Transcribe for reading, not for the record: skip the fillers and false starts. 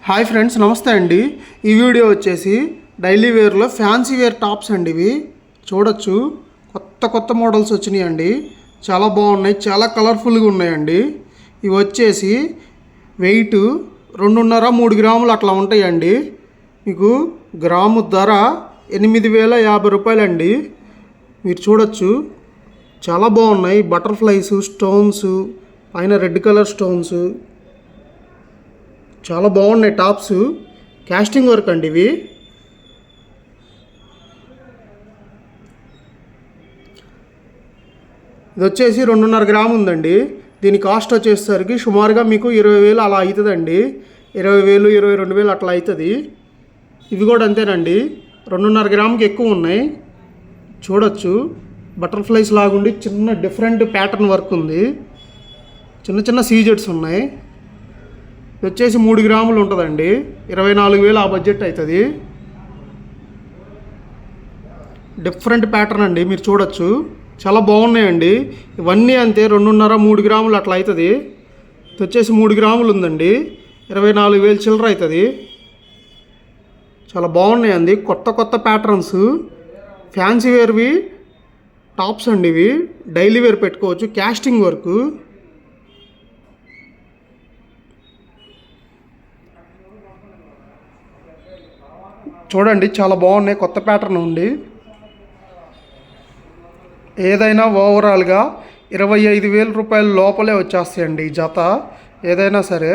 Hi friends, నమస్తే అండి. ఈ వీడియో వచ్చేసి డైలీ వేర్లో ఫ్యాన్సీ వేర్ టాప్స్ అండి. ఇవి చూడొచ్చు, కొత్త కొత్త మోడల్స్ వచ్చినాయి అండి. చాలా బాగున్నాయి, చాలా కలర్ఫుల్గా ఉన్నాయండి. ఇవి వచ్చేసి వెయిట్ 2.5-3 గ్రాములు అట్లా ఉంటాయండి. మీకు గ్రాము ధర 8,050 రూపాయలండి. మీరు చూడొచ్చు, చాలా బాగున్నాయి. బటర్ఫ్లైస్, స్టోన్స్, పైన రెడ్ కలర్ స్టోన్స్, చాలా బాగున్నాయి టాప్స్. కాస్టింగ్ వర్క్ అండి ఇవి. ఇది వచ్చేసి 2.5 గ్రాము ఉందండి. దీని కాస్ట్ వచ్చేసరికి సుమారుగా మీకు 20,000 అలా అవుతుందండి. 20,000, 22,000 అట్లా అవుతుంది. ఇవి కూడా అంతేనండి, 2.5 గ్రాముకి ఎక్కువ ఉన్నాయి. చూడొచ్చు, బటర్ఫ్లైస్ లాగుండి చిన్న డిఫరెంట్ ప్యాటర్న్ వర్క్ ఉంది. చిన్న చిన్న సీజెట్స్ ఉన్నాయి. ఇది వచ్చేసి 3 గ్రాములు ఉంటుందండి. 24,000 ఆ బడ్జెట్ అవుతుంది. డిఫరెంట్ ప్యాటర్న్ అండి, మీరు చూడొచ్చు, చాలా బాగున్నాయండి. ఇవన్నీ అంతే 2.5-3 గ్రాములు అట్లా అవుతుంది. ఇది వచ్చేసి 3 గ్రాములు ఉందండి. 24,000 చిల్లర అవుతుంది. చాలా బాగున్నాయండి, కొత్త కొత్త ప్యాటర్న్స్, ఫ్యాన్సీ వేర్వి టాప్స్ అండి. ఇవి డైలీ వేర్ పెట్టుకోవచ్చు. కాస్టింగ్ వర్క్ చూడండి, చాలా బాగున్నాయి. కొత్త ప్యాటర్న్ ఉంది. ఏదైనా ఓవరాల్గా 25,000 రూపాయల లోపలే వచ్చేస్తాయండి ఈ జత ఏదైనా సరే.